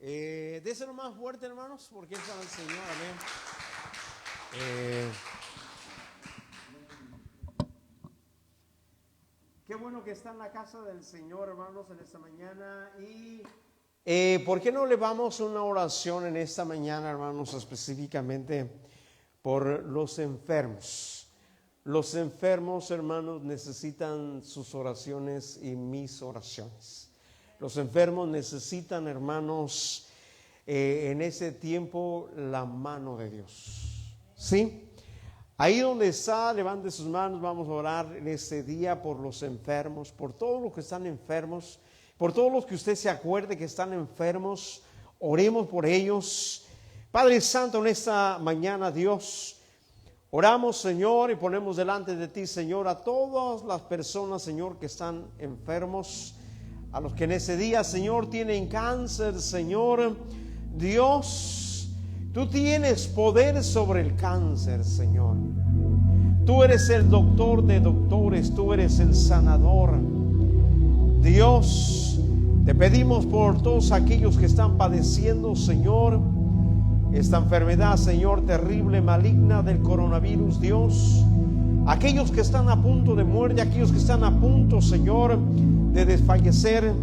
Déselo más fuerte, hermanos, porque es para el Señor. Amén. Qué bueno que está en la casa del Señor, hermanos, en esta mañana. Y ¿por qué no le vamos una oración en esta mañana, hermanos, específicamente por los enfermos? Los enfermos, hermanos, necesitan sus oraciones y mis oraciones. Los enfermos necesitan, hermanos, en ese tiempo la mano de Dios. ¿Sí? Ahí donde está, levante sus manos, vamos a orar en este día por los enfermos, por todos los que están enfermos, por todos los que usted se acuerde que están enfermos, oremos por ellos. Padre Santo, en esta mañana, Dios, oramos, Señor, y ponemos delante de ti, Señor, a todas las personas, Señor, que están enfermos, a los que en ese día, Señor, tienen cáncer, Señor. Dios, tú tienes poder sobre el cáncer, Señor. Tú eres el doctor de doctores, tú eres el sanador. Dios, te pedimos por todos aquellos que están padeciendo, Señor, esta enfermedad, Señor, terrible, maligna del coronavirus, Dios. Aquellos que están a punto de muerte, aquellos que están a punto, Señor, de desfallecer,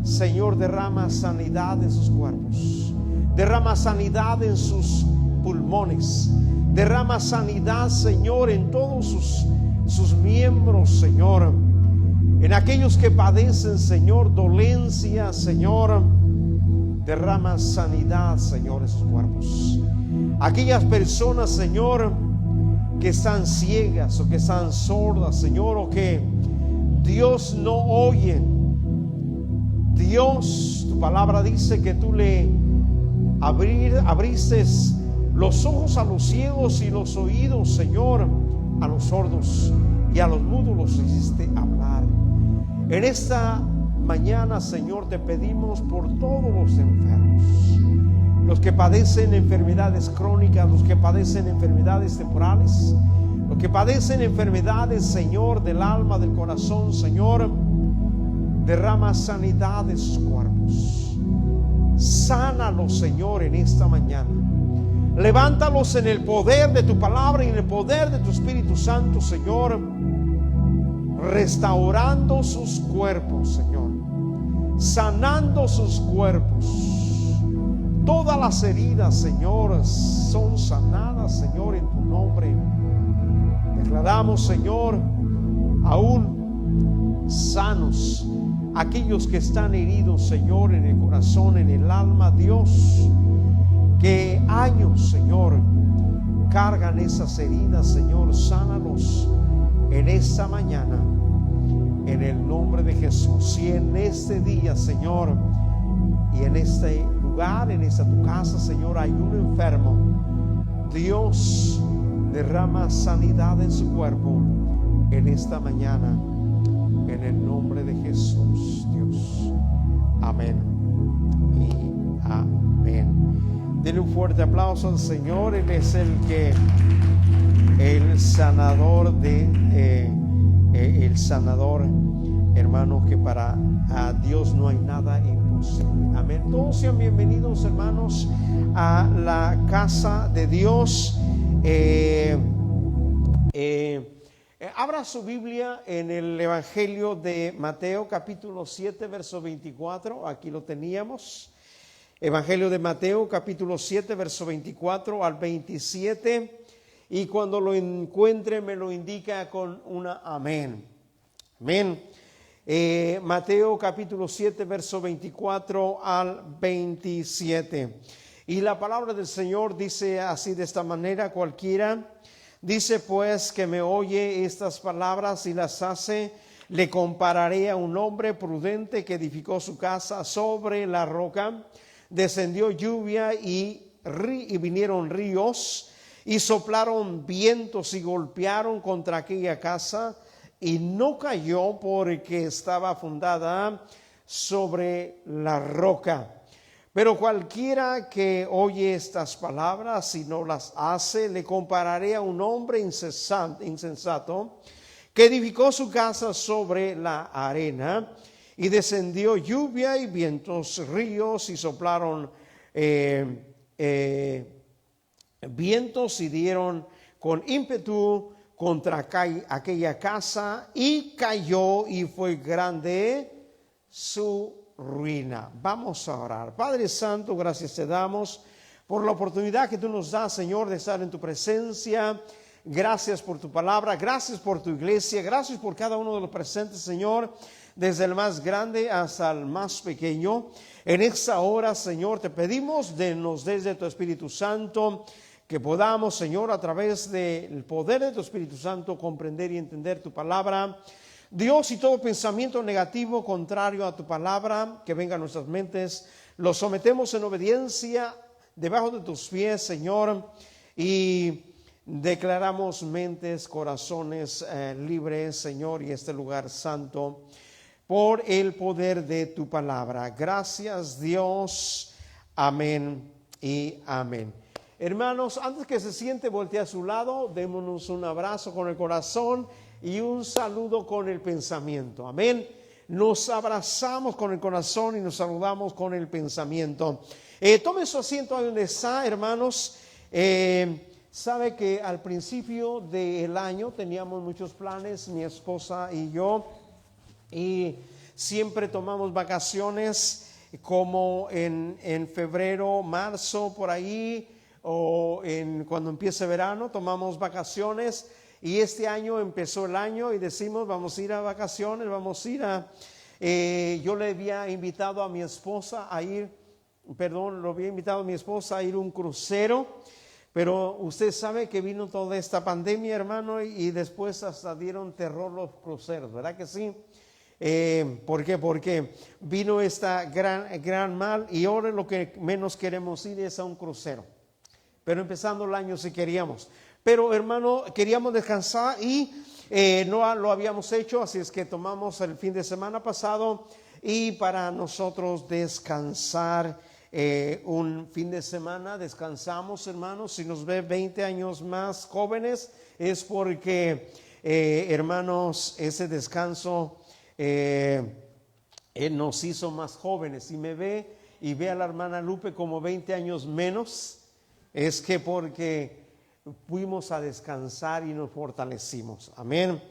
Señor, derrama sanidad en sus cuerpos, derrama sanidad en sus pulmones, derrama sanidad, Señor, en todos sus miembros, Señor, en aquellos que padecen, Señor, dolencia, Señor, derrama sanidad, Señor, en sus cuerpos. Aquellas personas, Señor, que están ciegas o que están sordas, Señor, o que Dios no oyen. Dios, tu palabra dice que tú le abriste los ojos a los ciegos y los oídos, Señor, a los sordos, y a los mudos los hiciste hablar. En esta mañana, Señor, te pedimos por todos los enfermos, los que padecen enfermedades crónicas, los que padecen enfermedades temporales, los que padecen enfermedades, Señor, del alma, del corazón, Señor, derrama sanidad de sus cuerpos. Sánalos, Señor, en esta mañana. Levántalos en el poder de tu palabra y en el poder de tu Espíritu Santo, Señor, restaurando sus cuerpos, Señor, sanando sus cuerpos. Todas las heridas, Señor, son sanadas, Señor, en tu nombre. Declaramos, Señor, aún sanos aquellos que están heridos, Señor, en el corazón, en el alma. Dios, que años, Señor, cargan esas heridas, Señor, sánalos en esta mañana, en el nombre de Jesús. Y en este día, Señor, y en este lugar, en esta tu casa, Señor, hay un enfermo, Dios, derrama sanidad en su cuerpo en esta mañana, en el nombre de Jesús, Dios. Amén y amén. Denle un fuerte aplauso al Señor. Él es el sanador, hermano, que para Dios no hay nada imposible. Amén. Todos sean bienvenidos, hermanos, a la casa de Dios. Abra su Biblia en el Evangelio de Mateo, capítulo 7, verso 24. Aquí lo teníamos. Evangelio de Mateo, capítulo 7, verso 24 al 27. Y cuando lo encuentre, me lo indica con una amén. Amén. Mateo, capítulo 7, verso 24 al 27. Y la palabra del Señor dice así, de esta manera: cualquiera, dice pues, que me oye estas palabras y las hace, le compararé a un hombre prudente que edificó su casa sobre la roca. Descendió lluvia y vinieron ríos y soplaron vientos y golpearon contra aquella casa, y no cayó porque estaba fundada sobre la roca. Pero cualquiera que oye estas palabras y no las hace, le compararé a un hombre insensato que edificó su casa sobre la arena. y descendió lluvia y vientos, ríos, y soplaron vientos y dieron con ímpetu contra aquella casa, y cayó, y fue grande su ruina. Vamos a orar. Padre Santo, gracias te damos por la oportunidad que tú nos das, Señor, de estar en tu presencia. Gracias por tu palabra, gracias por tu iglesia, gracias por cada uno de los presentes, Señor, desde el más grande hasta el más pequeño. En esta hora, Señor, te pedimos, denos desde tu Espíritu Santo, que podamos, Señor, a través del poder de tu Espíritu Santo, comprender y entender tu palabra. Dios, y todo pensamiento negativo contrario a tu palabra que venga a nuestras mentes, lo sometemos en obediencia debajo de tus pies, Señor, y declaramos mentes, corazones libres, Señor, y este lugar santo por el poder de tu palabra. Gracias, Dios. Amén y amén. Hermanos, antes que se siente, voltee a su lado, démonos un abrazo con el corazón y un saludo con el pensamiento. Amén. Nos abrazamos con el corazón y nos saludamos con el pensamiento. Tome su asiento ahí donde está, hermanos. Sabe que al principio del año teníamos muchos planes, mi esposa y yo, y siempre tomamos vacaciones como en febrero, marzo, por ahí, o cuando empiece verano, tomamos vacaciones. Y este año empezó el año y decimos, vamos a ir a vacaciones, vamos a ir yo le había invitado a mi esposa a ir, lo había invitado a mi esposa a ir a un crucero, pero usted sabe que vino toda esta pandemia, hermano, y después hasta dieron terror los cruceros, ¿verdad que sí? ¿Por qué? Porque vino esta gran mal, y ahora lo que menos queremos ir es a un crucero. Pero empezando el año sí queríamos. Pero, hermano, queríamos descansar y no lo habíamos hecho, así es que tomamos el fin de semana pasado y para nosotros descansar un fin de semana, descansamos, hermanos. Si nos ve 20 años más jóvenes es porque, hermanos, ese descanso nos hizo más jóvenes. Si me ve y ve a la hermana Lupe como 20 años menos, es que porque fuimos a descansar y nos fortalecimos. Amén.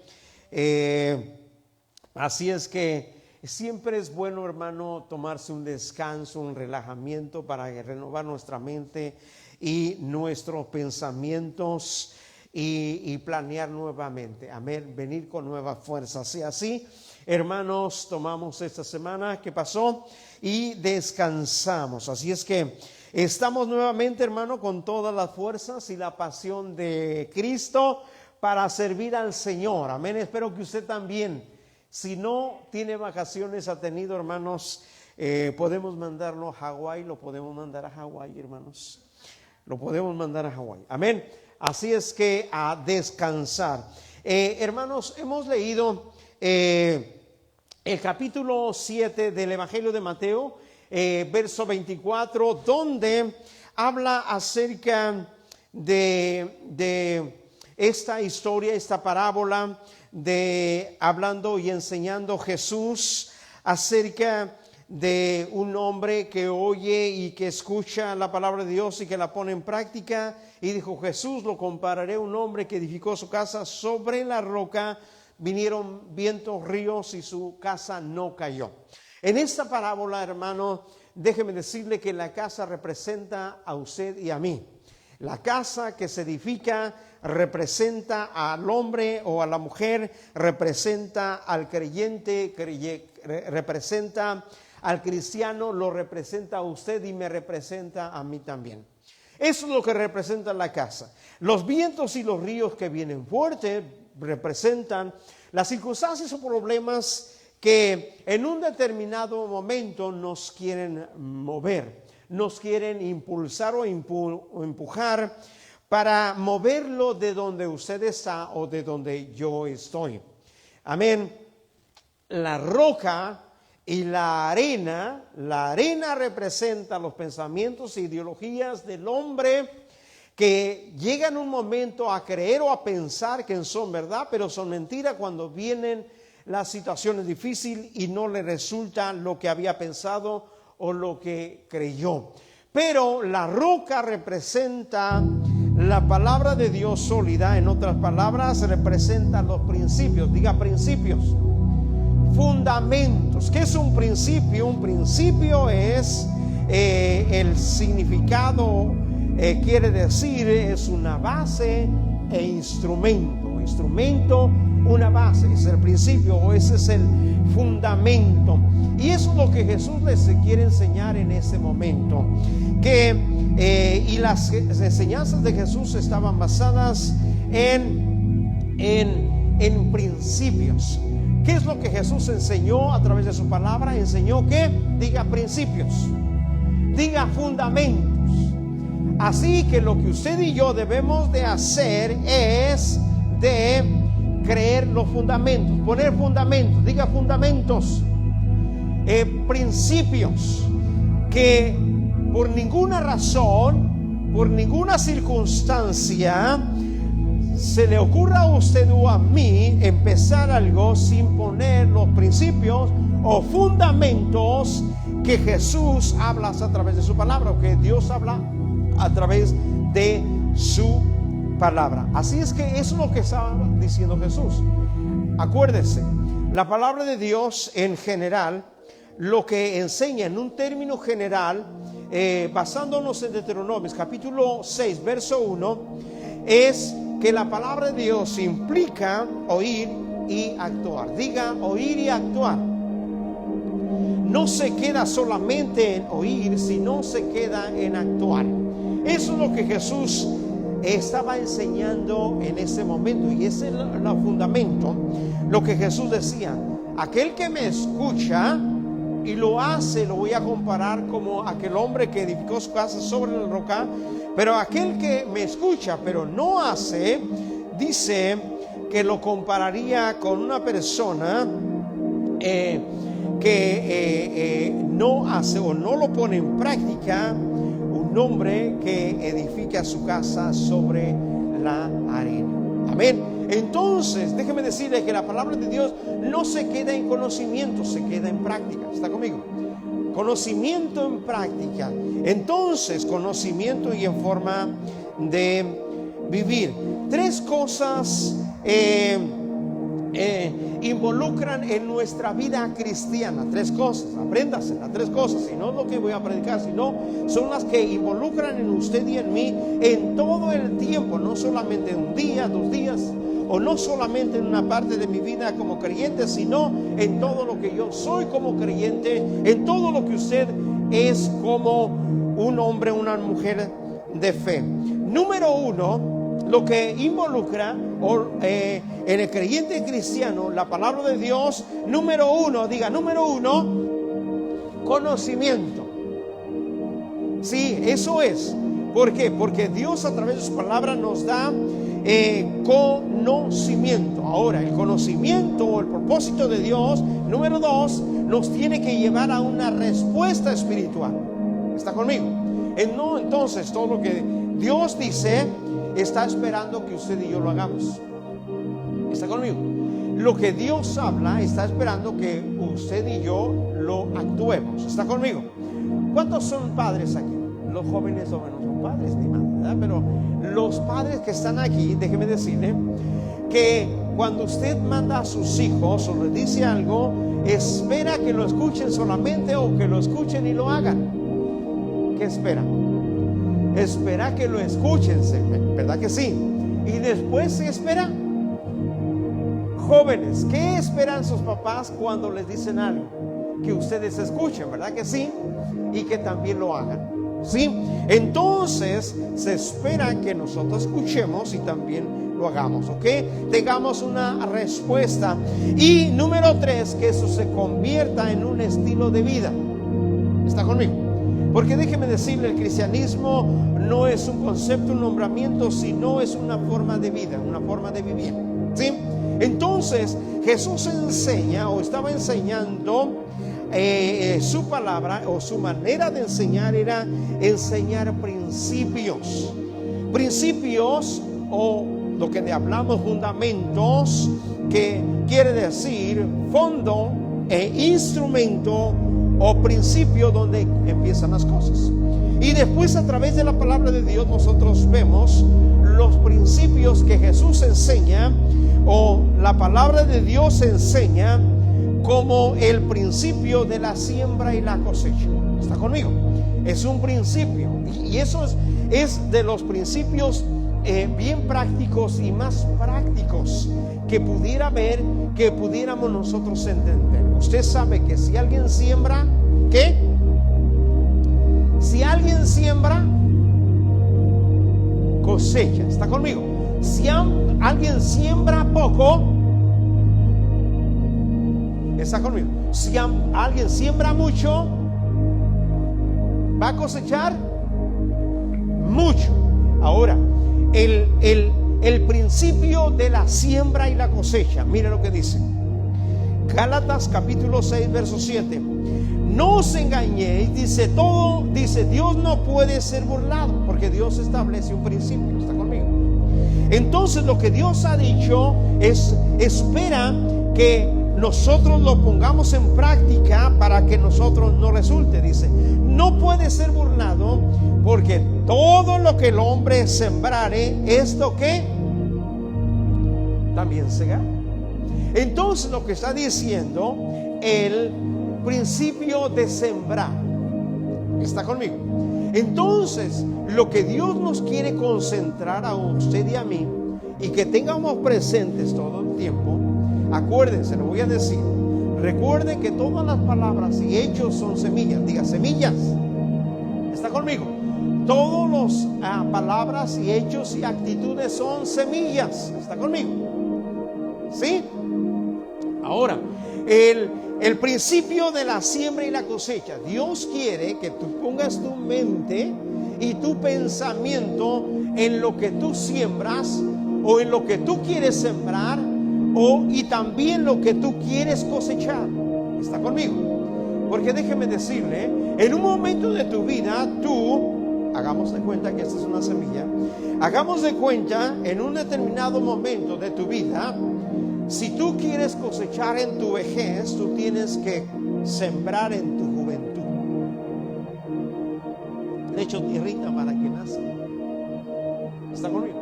Así es que siempre es bueno, hermano, tomarse un descanso, un relajamiento para renovar nuestra mente y nuestros pensamientos y planear nuevamente. Amén. Venir con nuevas fuerzas. Y así, hermanos, tomamos esta semana que pasó y descansamos. Así es que estamos nuevamente, hermano, con todas las fuerzas y la pasión de Cristo para servir al Señor. Amén. Espero que usted también, si no tiene vacaciones, ha tenido, hermanos, podemos mandarlo a Hawái, lo podemos mandar a Hawái, hermanos. Lo podemos mandar a Hawái. Amén. Así es que a descansar. Hermanos, hemos leído el capítulo 7 del Evangelio de Mateo, verso 24, donde habla acerca de esta historia, esta parábola, de hablando y enseñando Jesús acerca de un hombre que oye y que escucha la palabra de Dios y que la pone en práctica. Y dijo Jesús, lo compararé a un hombre que edificó su casa sobre la roca, vinieron vientos, ríos y su casa no cayó. En esta parábola, hermano, déjeme decirle que la casa representa a usted y a mí. La casa que se edifica representa al hombre o a la mujer, representa al creyente, representa al cristiano, lo representa a usted y me representa a mí también. Eso es lo que representa la casa. Los vientos y los ríos que vienen fuertes representan las circunstancias o problemas que en un determinado momento nos quieren mover, nos quieren impulsar o empujar para moverlo de donde usted está o de donde yo estoy. Amén. La roca y la arena representa los pensamientos e ideologías del hombre que llegan un momento a creer o a pensar que son verdad, pero son mentiras cuando vienen la situación es difícil y no le resulta lo que había pensado o lo que creyó. Pero la roca representa la palabra de Dios sólida. En otras palabras, representa los principios. Diga principios. Fundamentos. ¿Qué es un principio? Un principio es el significado, quiere decir, es una base e instrumento. Instrumento, una base, es el principio, o ese es el fundamento. Y eso es lo que Jesús les quiere enseñar en ese momento. Y las enseñanzas de Jesús estaban basadas en principios. ¿Qué es lo que Jesús enseñó a través de su palabra? Enseñó que, diga principios, diga fundamentos. Así que lo que usted y yo debemos de hacer es de creer los fundamentos, poner fundamentos, diga fundamentos, principios que por ninguna razón, por ninguna circunstancia se le ocurra a usted o a mí empezar algo sin poner los principios o fundamentos que Jesús habla a través de su palabra, o que Dios habla a través de su palabra. Así es que eso es lo que estaba diciendo Jesús. Acuérdese, la palabra de Dios en general, lo que enseña en un término general, basándonos en Deuteronomio capítulo 6 verso 1, es que la palabra de Dios implica oír y actuar. Diga oír y actuar. No se queda solamente en oír, sino se queda en actuar. Eso es lo que Jesús estaba enseñando en ese momento, y ese es el fundamento. Lo que Jesús decía: aquel que me escucha y lo hace, lo voy a comparar como aquel hombre que edificó su casa sobre la roca. Pero aquel que me escucha pero no hace, dice que lo compararía con una persona que no hace o no lo pone en práctica, un hombre que edifica su casa sobre la arena. Amén. Entonces, déjeme decirle que la palabra de Dios no se queda en conocimiento, se queda en práctica. ¿Está conmigo? Conocimiento en práctica. Entonces, conocimiento y en forma de vivir. Tres cosas involucran en nuestra vida cristiana. Tres cosas, apréndaselas, tres cosas. Y no es lo que voy a predicar, sino son las que involucran en usted y en mí en todo el tiempo, no solamente un día, 2 días, o no solamente en una parte de mi vida como creyente, sino en todo lo que yo soy como creyente, en todo lo que usted es como un hombre, una mujer de fe. Número 1, lo que involucra en el creyente cristiano, la palabra de Dios. Número 1, diga número 1, conocimiento. Sí, eso es. ¿Por qué? Porque Dios a través de su palabra nos da conocimiento. Ahora, el conocimiento o el propósito de Dios, número 2, nos tiene que llevar a una respuesta espiritual. ¿Está conmigo? Entonces, todo lo que Dios dice está esperando que usted y yo lo hagamos. ¿Está conmigo? Lo que Dios habla está esperando que usted y yo lo actuemos. ¿Está conmigo? ¿Cuántos son padres aquí? Los jóvenes no son padres ni nada, ¿verdad? Pero los padres que están aquí, déjeme decirle que cuando usted manda a sus hijos o les dice algo, espera que lo escuchen solamente o que lo escuchen y lo hagan. ¿Qué espera? Espera que lo escuchen, ¿verdad que sí? Y después se espera. Jóvenes, ¿qué esperan sus papás cuando les dicen algo? Que ustedes escuchen, ¿verdad que sí? Y que también lo hagan, ¿sí? Entonces se espera que nosotros escuchemos y también lo hagamos, ¿ok? Tengamos una respuesta. Y número 3, que eso se convierta en un estilo de vida. ¿Está conmigo? Porque déjeme decirle, el cristianismo no es un concepto, un nombramiento, sino es una forma de vida, una forma de vivir, ¿sí? Entonces Jesús enseña o estaba enseñando su palabra, o su manera de enseñar era enseñar principios, o lo que le hablamos fundamentos, que quiere decir fondo e instrumento o principio donde empiezan las cosas. Y después, a través de la palabra de Dios, nosotros vemos los principios que Jesús enseña, o la palabra de Dios enseña, como el principio de la siembra y la cosecha. ¿Está conmigo? Es un principio, y eso es de los principios bien prácticos y más prácticos que pudiera haber, que pudiéramos nosotros entender. Usted sabe que si alguien siembra, ¿qué? Si alguien siembra, cosecha. ¿Está conmigo? Si alguien siembra poco, ¿está conmigo? Si alguien siembra mucho, va a cosechar mucho. Ahora, el principio de la siembra y la cosecha, mire lo que dice Gálatas capítulo 6 verso 7. No os engañéis, dice Dios no puede ser burlado, porque Dios establece un principio. ¿Está conmigo? Entonces lo que Dios ha dicho es, espera que nosotros lo pongamos en práctica para que nosotros no resulte. Dice, no puede ser burlado, porque todo lo que el hombre sembrare, esto que también segará. Entonces lo que está diciendo el principio de sembrar, ¿está conmigo? Entonces lo que Dios nos quiere concentrar a usted y a mí, y que tengamos presentes todo el tiempo. Acuérdense, lo voy a decir. Recuerden que todas las palabras y hechos son semillas. Diga semillas. ¿Está conmigo? Todas las palabras y hechos y actitudes son semillas. ¿Está conmigo? ¿Sí? Ahora, el principio de la siembra y la cosecha. Dios quiere que tú pongas tu mente y tu pensamiento en lo que tú siembras, o en lo que tú quieres sembrar, y también lo que tú quieres cosechar. ¿Está conmigo? Porque déjeme decirle, en un momento de tu vida, hagamos de cuenta que esta es una semilla, hagamos de cuenta, en un determinado momento de tu vida, si tú quieres cosechar en tu vejez, tú tienes que sembrar en tu juventud. De hecho, tierrita para que nazca. ¿Está conmigo?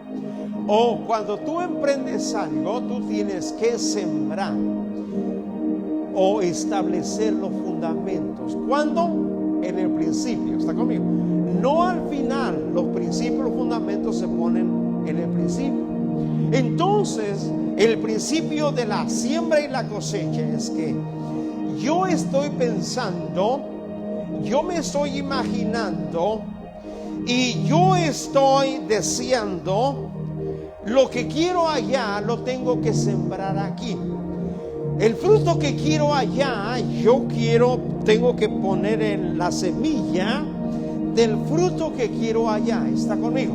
O cuando tú emprendes algo, tú tienes que sembrar o establecer los fundamentos. ¿Cuándo? En el principio. ¿Está conmigo? No al final. Los principios, los fundamentos se ponen en el principio. Entonces, el principio de la siembra y la cosecha es que yo estoy pensando, yo me estoy imaginando y yo estoy deseando. Lo que quiero allá lo tengo que sembrar aquí. El fruto que quiero allá, tengo que poner en la semilla del fruto que quiero allá. ¿Está conmigo?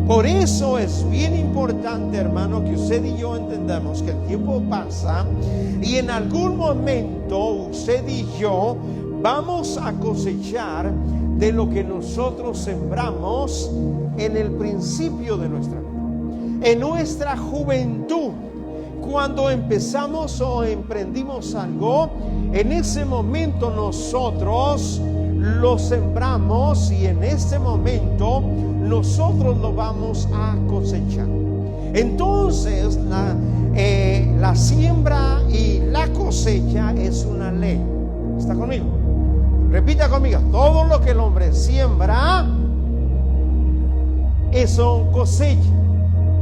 Por eso es bien importante, hermano, que usted y yo entendamos que el tiempo pasa y en algún momento usted y yo vamos a cosechar de lo que nosotros sembramos en el principio de nuestra vida. En nuestra juventud, cuando empezamos o emprendimos algo, en ese momento nosotros lo sembramos y en ese momento nosotros lo vamos a cosechar. Entonces la siembra y la cosecha es una ley. ¿Está conmigo? Repita conmigo: todo lo que el hombre siembra, eso cosecha.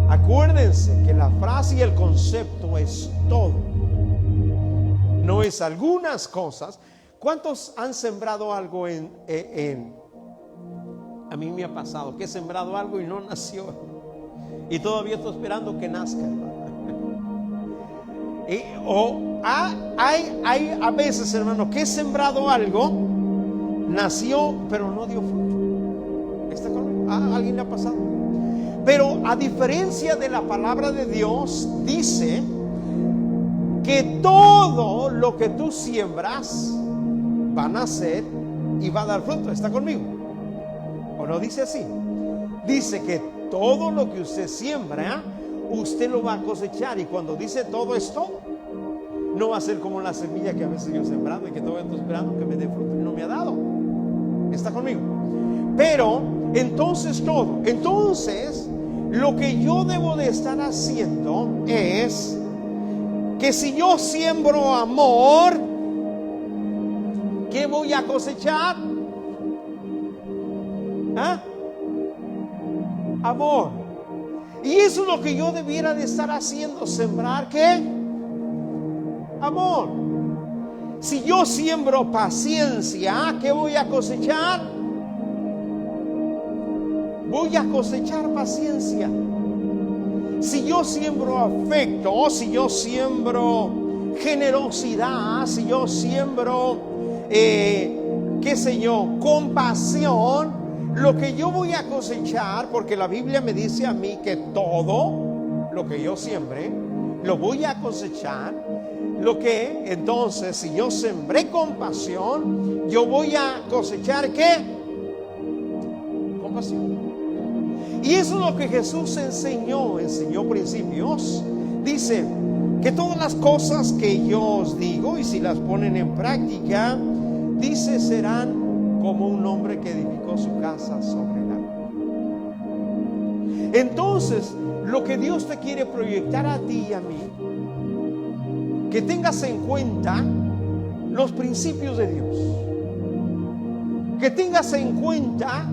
Acuérdense que la frase y el concepto es todo, no es algunas cosas. ¿Cuántos han sembrado algo a mí me ha pasado que he sembrado algo y no nació y todavía estoy esperando que nazca? Hay a veces, hermano, que he sembrado algo, nació pero no dio fruto. ¿Está conmigo? ¿A alguien le ha pasado? Pero a diferencia de la palabra de Dios, dice que todo lo que tú siembras va a nacer y va a dar fruto. ¿Está conmigo? ¿O no dice así? Dice que todo lo que usted siembra, usted lo va a cosechar. Y cuando dice todo esto, no va a ser como la semilla que a veces yo he sembrado y que todavía estoy esperando que me dé fruto y no me ha dado. ¿Está conmigo? Pero entonces lo que yo debo de estar haciendo es que si yo siembro amor, ¿qué voy a cosechar? Amor. Y eso es lo que yo debiera de estar haciendo. ¿Sembrar qué? Amor. Si yo siembro paciencia, ¿qué voy a cosechar? Voy a cosechar paciencia. Si yo siembro afecto, si yo siembro generosidad, si yo siembro, compasión, lo que yo voy a cosechar, porque la Biblia me dice a mí que todo lo que yo siembre, lo voy a cosechar. Entonces, si yo sembré compasión, yo voy a cosechar ¿qué? Compasión. Y eso es lo que Jesús enseñó principios. Dice que todas las cosas que yo os digo, y si las ponen en práctica, dice, serán como un hombre que edificó su casa sobre el agua. Entonces, lo que Dios te quiere proyectar a ti y a mí, que tengas en cuenta los principios de Dios, que tengas en cuenta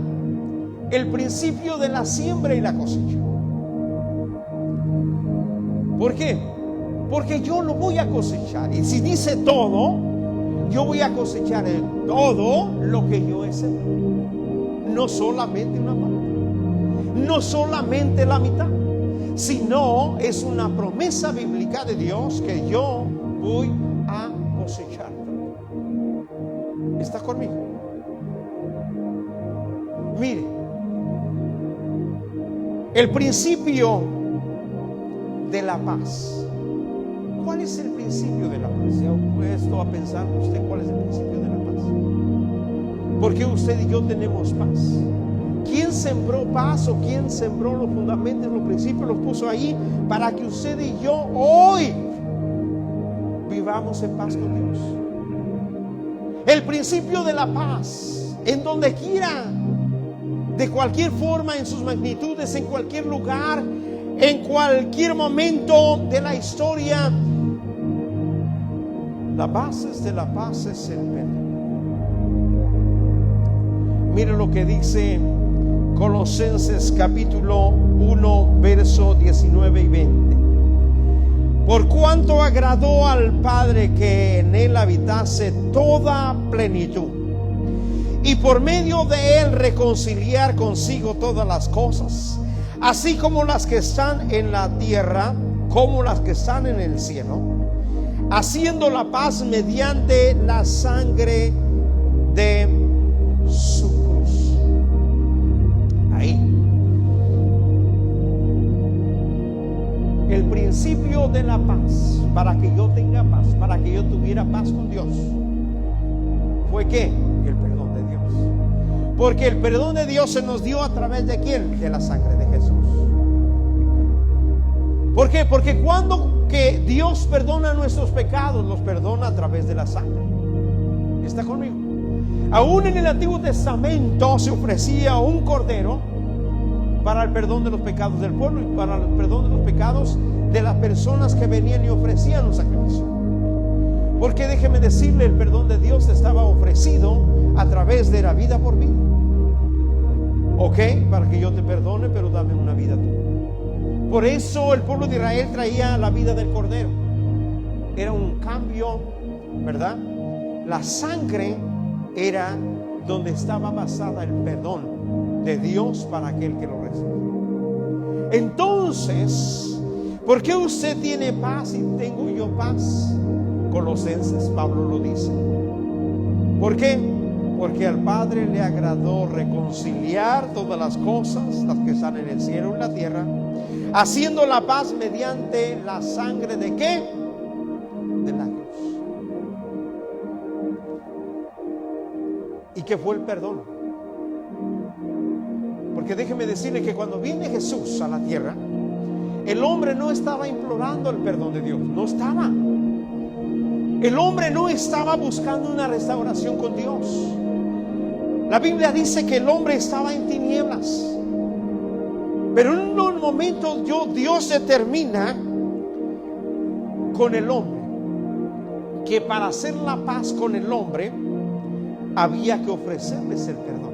el principio de la siembra y la cosecha. ¿Por qué? Porque yo lo voy a cosechar. Y si dice todo, yo voy a cosechar todo lo que yo he sembrado. No solamente una parte, no solamente la mitad, sino es una promesa bíblica de Dios que yo voy a cosechar. ¿Está conmigo? Mire, el principio de la paz. ¿Cuál es el principio de la paz? ¿Se ha puesto a pensar usted cuál es el principio de la paz? Porque usted y yo tenemos paz. ¿Quién sembró paz o quién sembró los fundamentos, los principios, los puso ahí para que usted y yo hoy vivamos en paz con Dios? El principio de la paz, en donde quiera, de cualquier forma, en sus magnitudes, en cualquier lugar, en cualquier momento de la historia, la base de la paz es el perdón. Mire lo que dice Colosenses capítulo 1, verso 19 y 20. Por cuanto agradó al Padre que en él habitase toda plenitud, y por medio de él reconciliar consigo todas las cosas, así como las que están en la tierra como las que están en el cielo, haciendo la paz mediante la sangre de su cruz. Ahí. El principio de la paz, para que yo tenga paz, para que yo tuviera paz con Dios, ¿fue qué? El perdón de Dios. Porque el perdón de Dios se nos dio a través de ¿quién? De la sangre de Jesús. ¿Por qué? Porque cuando que Dios perdona nuestros pecados, los perdona a través de la sangre. ¿Está conmigo? Aún en el Antiguo Testamento se ofrecía un cordero para el perdón de los pecados del pueblo y para el perdón de los pecados de las personas que venían y ofrecían un sacrificio. Porque déjeme decirle, el perdón de Dios estaba ofrecido a través de la vida por vida. Ok, para que yo te perdone, pero dame una vida tú. Por eso el pueblo de Israel traía la vida del cordero. Era un cambio, ¿verdad? La sangre era donde estaba basada el perdón de Dios para aquel que lo recibe. Entonces, ¿por qué usted tiene paz y tengo yo paz? Colosenses, Pablo lo dice. ¿Por qué? Porque al Padre le agradó reconciliar todas las cosas, las que están en el cielo y en la tierra, haciendo la paz mediante la sangre de ¿qué? De la cruz. ¿Y qué fue el perdón? Porque déjeme decirle que cuando viene Jesús a la tierra, el hombre no estaba implorando el perdón de Dios, no estaba. El hombre no estaba buscando una restauración con Dios. La Biblia dice que el hombre estaba en tinieblas. Pero en un momento Dios determina con el hombre que para hacer la paz con el hombre había que ofrecerles el perdón.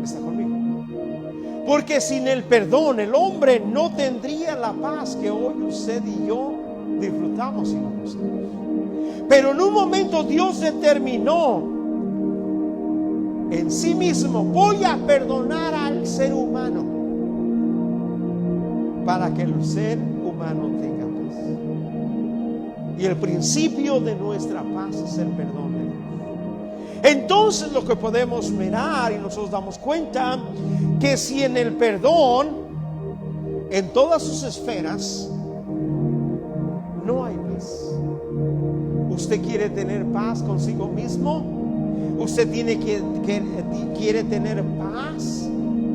¿Está conmigo? Porque sin el perdón el hombre no tendría la paz que hoy usted y yo disfrutamos y nos gustamos. Pero en un momento Dios determinó en sí mismo: voy a perdonar al ser humano para que el ser humano tenga paz. Y el principio de nuestra paz es el perdón de Dios. Entonces lo que podemos mirar y nosotros damos cuenta que si en el perdón, en todas sus esferas, no hay paz. ¿Usted quiere tener paz consigo mismo? ¿Usted quiere tener paz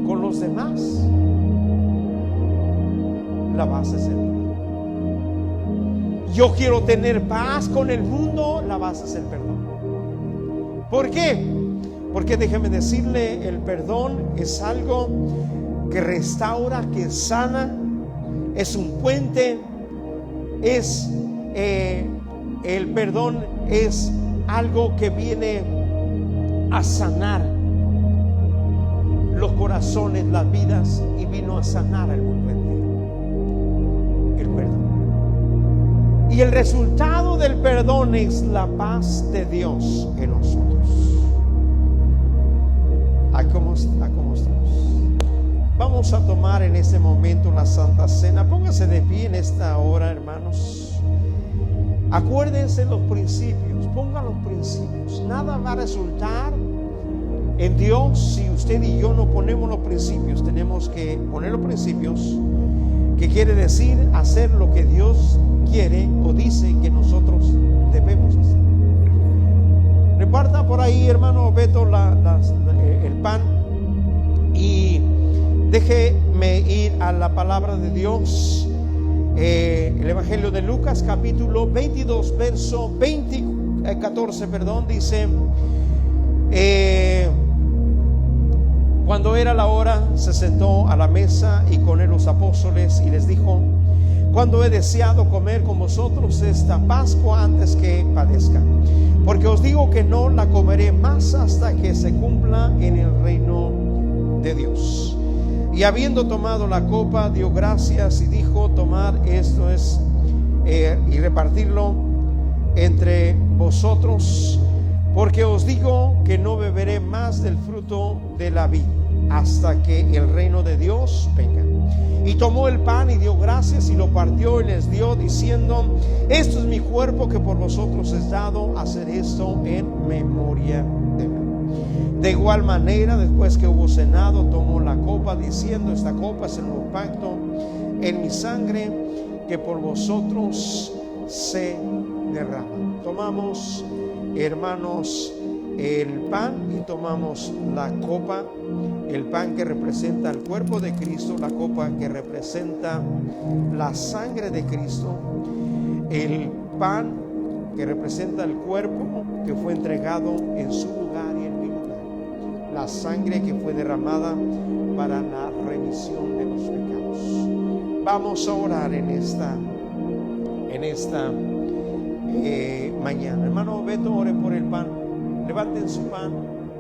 con los demás? La base es el perdón. Yo quiero tener paz con el mundo. La base es el perdón. ¿Por qué? Porque déjeme decirle, el perdón es algo que restaura, que sana, es un puente, el perdón es algo que viene a sanar los corazones, las vidas, y vino a sanar el mundo entero. El perdón. Y el resultado del perdón es la paz de Dios en nosotros. ¿A cómo estamos? Vamos a tomar en este momento la Santa Cena. Póngase de pie en esta hora, hermanos. Acuérdense los principios. Pongan los principios. Nada va a resultar en Dios si usted y yo no ponemos los principios. Tenemos que poner los principios, que quiere decir hacer lo que Dios quiere o dice que nosotros debemos hacer. Reparta por ahí, hermano Beto, el pan, y déjeme ir a la palabra de Dios. El Evangelio de Lucas, capítulo 22, verso 14, dice: cuando era la hora, se sentó a la mesa y con él los apóstoles, y les dijo: cuando he deseado comer con vosotros esta Pascua antes que padezca, porque os digo que no la comeré más hasta que se cumpla en el reino de Dios. Y habiendo tomado la copa, dio gracias y dijo: tomad, esto es, y repartirlo entre vosotros, porque os digo que no beberé más del fruto de la vid hasta que el reino de Dios venga. Y tomó el pan y dio gracias y lo partió y les dio, diciendo: esto es mi cuerpo que por vosotros es dado, hacer esto en memoria de mí. De igual manera, después que hubo cenado, tomó la copa, diciendo: esta copa es el nuevo pacto en mi sangre, que por vosotros se derrama. Tomamos, hermanos, el pan y tomamos la copa. El pan que representa el cuerpo de Cristo, la copa que representa la sangre de Cristo, el pan que representa el cuerpo que fue entregado en su lugar y en mi lugar, la sangre que fue derramada para la remisión de los pecados. Vamos a orar en esta mañana. Hermano Beto, ore por el pan. Levanten su pan,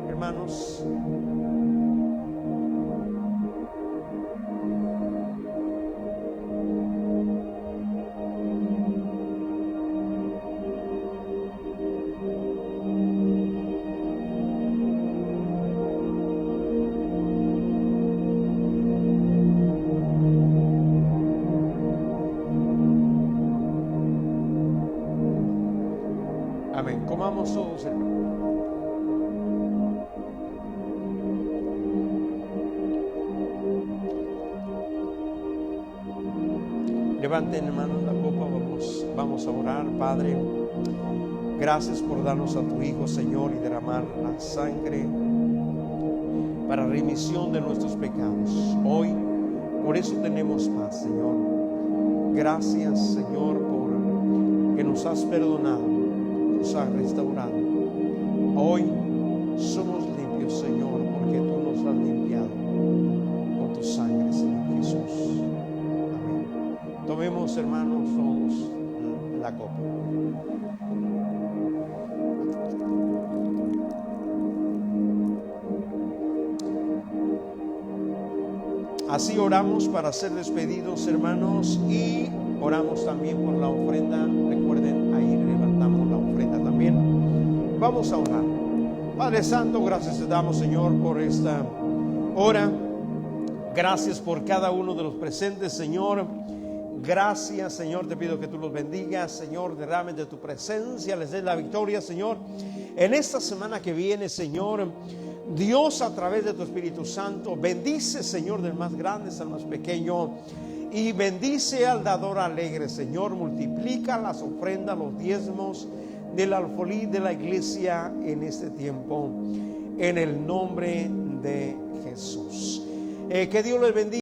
hermanos. Amén. Comamos todos, hermanos. Levanten, hermanos, la copa. Vamos a orar. Padre, gracias por darnos a tu Hijo, Señor, y derramar la sangre para remisión de nuestros pecados. Hoy Por eso tenemos paz, Señor. Gracias, Señor, por que nos has perdonado, nos has restaurado. Hoy somos limpios, Señor, porque tú nos has limpiado con tu sangre, Señor Jesús. Amén. Tomemos, hermanos, todos la copa. Así oramos para ser despedidos, hermanos, y oramos también por la ofrenda. Recuerden, ahí levantamos la ofrenda también. Vamos a orar. Padre Santo, gracias te damos, Señor, por esta hora. Gracias por cada uno de los presentes, Señor. Gracias, Señor, te pido que tú los bendigas, Señor, derrame de tu presencia, les des la victoria, Señor. En esta semana que viene, Señor, Dios, a través de tu Espíritu Santo, bendice, Señor, del más grande al más pequeño, y bendice al dador alegre, Señor. Multiplica las ofrendas, los diezmos del alfolí de la iglesia en este tiempo, en el nombre de Jesús. Que Dios les bendiga.